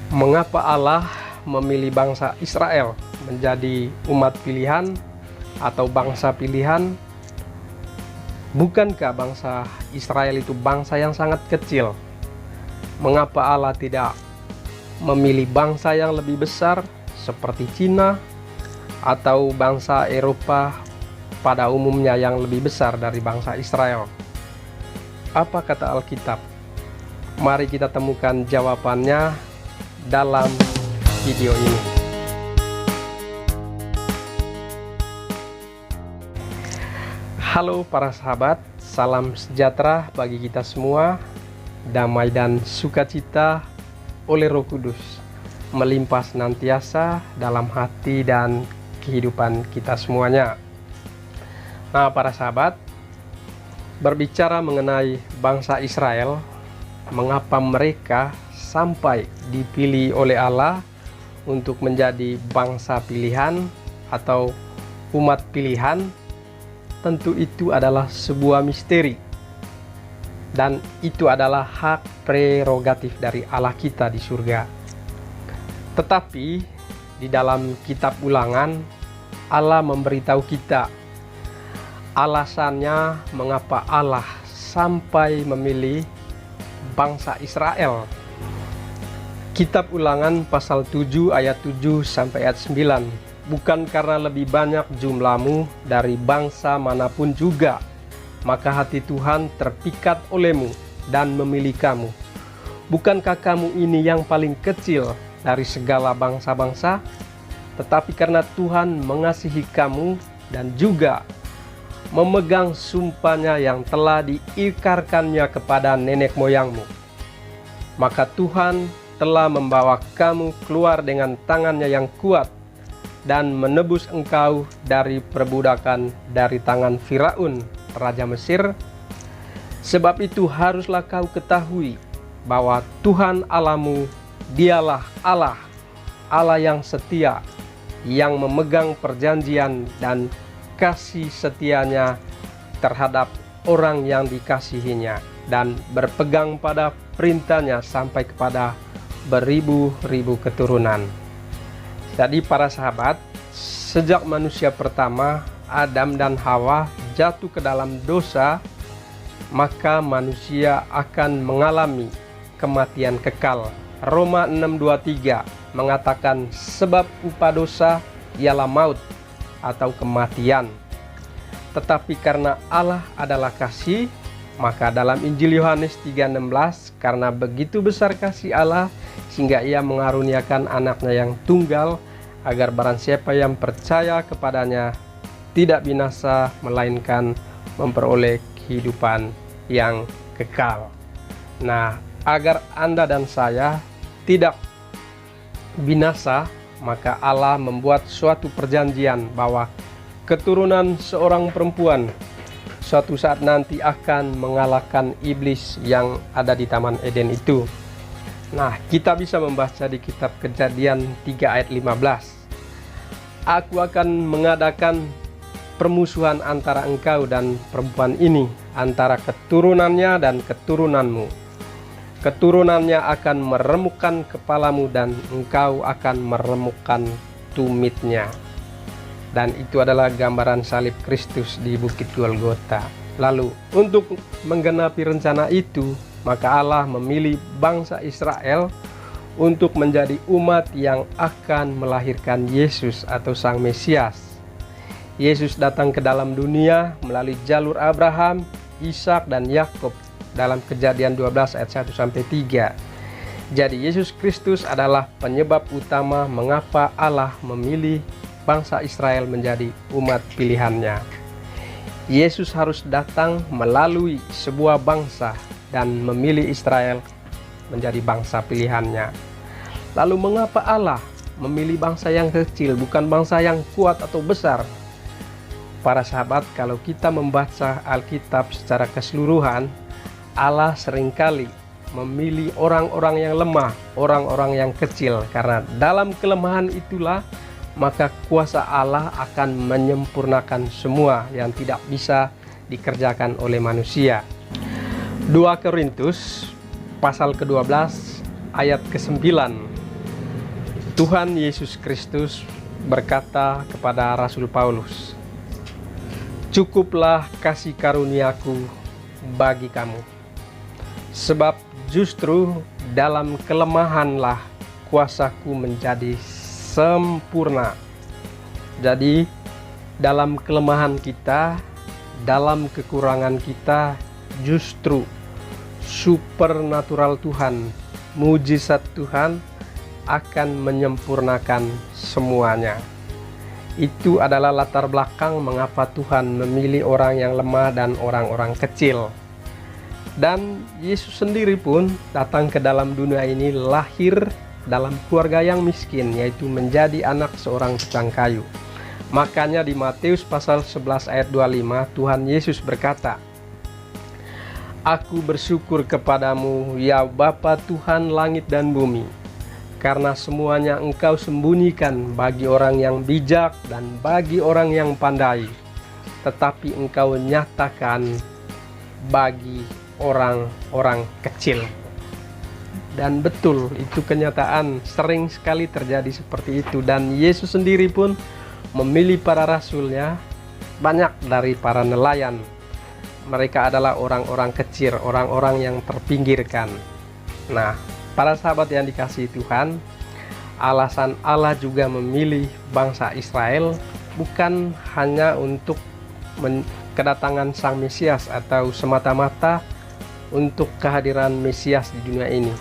Mengapa Allah memilih bangsa Israel menjadi umat pilihan atau bangsa pilihan? Bukankah bangsa Israel itu bangsa yang sangat kecil? Mengapa Allah tidak memilih bangsa yang lebih besar seperti Cina atau bangsa Eropa pada umumnya yang lebih besar dari bangsa Israel? Apa kata Alkitab? Mari kita temukan jawabannya dalam video ini. Halo para sahabat, salam sejahtera bagi kita semua. Damai dan sukacita oleh Roh Kudus melimpah senantiasa dalam hati dan kehidupan kita semuanya. Nah, para sahabat, berbicara mengenai bangsa Israel, mengapa mereka sampai dipilih oleh Allah untuk menjadi bangsa pilihan atau umat pilihan? Tentu itu adalah sebuah misteri, dan itu adalah hak prerogatif dari Allah kita di surga. Tetapi di dalam kitab Ulangan, Allah memberitahu kita alasannya mengapa Allah sampai memilih bangsa Israel. Kitab Ulangan pasal 7 ayat 7 sampai ayat 9. Bukan karena lebih banyak jumlahmu dari bangsa manapun juga, maka hati Tuhan terpikat olehmu dan memilih kamu. Bukankah kamu ini yang paling kecil dari segala bangsa-bangsa? Tetapi karena Tuhan mengasihi kamu dan juga memegang sumpahnya yang telah diikarkannya kepada nenek moyangmu, maka Tuhan telah membawa kamu keluar dengan tangannya yang kuat dan menebus engkau dari perbudakan dari tangan Firaun, raja Mesir. Sebab itu haruslah kau ketahui bahwa Tuhan Allahmu, dialah Allah, Allah yang setia, yang memegang perjanjian dan kasih setianya terhadap orang yang dikasihinya, dan berpegang pada perintahnya sampai kepada beribu-ribu keturunan. Jadi para sahabat, sejak manusia pertama, Adam dan Hawa, jatuh ke dalam dosa, maka manusia akan mengalami kematian kekal. Roma 6:23 mengatakan sebab upah dosa ialah maut atau kematian. Tetapi karena Allah adalah kasih, maka dalam Injil Yohanes 3:16, karena begitu besar kasih Allah sehingga ia mengaruniakan anaknya yang tunggal, agar barang siapa yang percaya kepadanya tidak binasa, melainkan memperoleh kehidupan yang kekal. Nah, agar Anda dan saya tidak binasa, maka Allah membuat suatu perjanjian bahwa keturunan seorang perempuan suatu saat nanti akan mengalahkan iblis yang ada di Taman Eden itu. Nah, kita bisa membaca di kitab Kejadian 3 ayat 15. Aku akan mengadakan permusuhan antara engkau dan perempuan ini, antara keturunannya dan keturunanmu. Keturunannya akan meremukkan kepalamu dan engkau akan meremukkan tumitnya. Dan itu adalah gambaran salib Kristus di Bukit Golgota. Lalu untuk menggenapi rencana itu, maka Allah memilih bangsa Israel untuk menjadi umat yang akan melahirkan Yesus atau Sang Mesias. Yesus datang ke dalam dunia melalui jalur Abraham, Ishak, dan Yakub dalam Kejadian 12 ayat 1-3. Jadi Yesus Kristus adalah penyebab utama mengapa Allah memilih bangsa Israel menjadi umat pilihannya. Yesus harus datang melalui sebuah bangsa dan memilih Israel menjadi bangsa pilihannya. Lalu mengapa Allah memilih bangsa yang kecil, bukan bangsa yang kuat atau besar? Para sahabat, kalau kita membaca Alkitab secara keseluruhan, Allah seringkali memilih orang-orang yang lemah, orang-orang yang kecil, karena dalam kelemahan itulah maka kuasa Allah akan menyempurnakan semua yang tidak bisa dikerjakan oleh manusia. 2 Korintus pasal ke-12 ayat ke-9 Tuhan Yesus Kristus berkata kepada Rasul Paulus, "Cukuplah kasih karuniaku bagi kamu, sebab justru dalam kelemahanlah kuasaku menjadi sempurna." Jadi dalam kelemahan kita, dalam kekurangan kita, justru supernatural Tuhan, mujizat Tuhan akan menyempurnakan semuanya. Itu adalah latar belakang mengapa Tuhan memilih orang yang lemah dan orang-orang kecil. Dan Yesus sendiri pun datang ke dalam dunia ini lahir dalam keluarga yang miskin, yaitu menjadi anak seorang tukang kayu. Makanya di Matius pasal 11 ayat 25 Tuhan Yesus berkata, "Aku bersyukur kepadamu ya Bapa Tuhan langit dan bumi, karena semuanya Engkau sembunyikan bagi orang yang bijak dan bagi orang yang pandai, tetapi Engkau nyatakan bagi orang-orang kecil." Dan betul, itu kenyataan, sering sekali terjadi seperti itu. Dan Yesus sendiri pun memilih para rasulnya banyak dari para nelayan. Mereka adalah orang-orang kecil, orang-orang yang terpinggirkan. Nah, para sahabat yang dikasihi Tuhan, alasan Allah juga memilih bangsa Israel bukan hanya untuk kedatangan Sang Mesias atau semata-mata untuk kehadiran Mesias di dunia ini.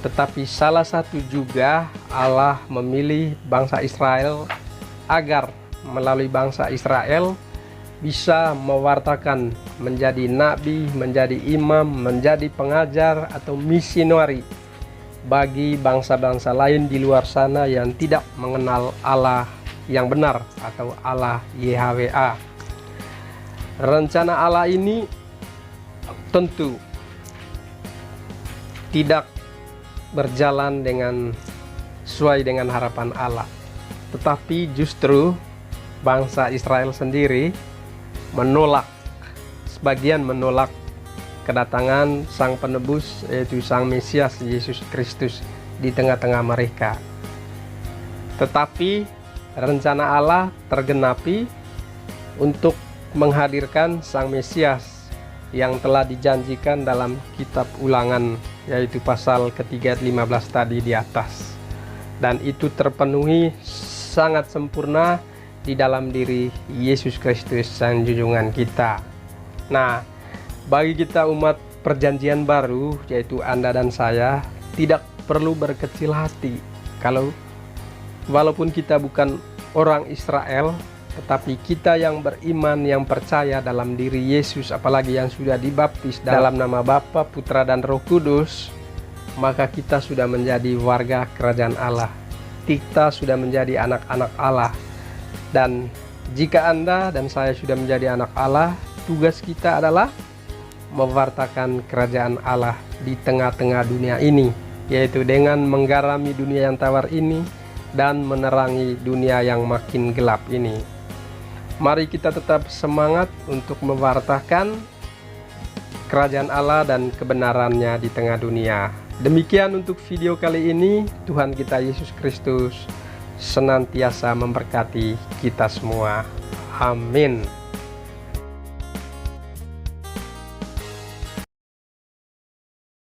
Tetapi salah satu juga Allah memilih bangsa Israel agar melalui bangsa Israel bisa mewartakan, menjadi nabi, menjadi imam, menjadi pengajar atau misionari bagi bangsa-bangsa lain di luar sana yang tidak mengenal Allah yang benar atau Allah YHWH. Rencana Allah ini tentu tidak berjalan sesuai dengan harapan Allah. Tetapi justru bangsa Israel sendiri sebagian menolak kedatangan Sang Penebus, yaitu Sang Mesias Yesus Kristus di tengah-tengah mereka. Tetapi rencana Allah tergenapi untuk menghadirkan Sang Mesias yang telah dijanjikan dalam kitab Ulangan, yaitu pasal ketiga 15 tadi di atas. Dan itu terpenuhi sangat sempurna di dalam diri Yesus Kristus Sang Junjungan kita. Nah, bagi kita umat perjanjian baru, yaitu Anda dan saya, tidak perlu berkecil hati kalau walaupun kita bukan orang Israel, tetapi kita yang beriman, yang percaya dalam diri Yesus, apalagi yang sudah dibaptis dalam nama Bapa, Putra, dan Roh Kudus, maka kita sudah menjadi warga kerajaan Allah. Kita sudah menjadi anak-anak Allah. Dan jika Anda dan saya sudah menjadi anak Allah, tugas kita adalah mewartakan kerajaan Allah di tengah-tengah dunia ini, yaitu dengan menggarami dunia yang tawar ini dan menerangi dunia yang makin gelap ini. Mari kita tetap semangat untuk mewartakan kerajaan Allah dan kebenarannya di tengah dunia. Demikian untuk video kali ini. Tuhan kita Yesus Kristus senantiasa memberkati kita semua. Amin.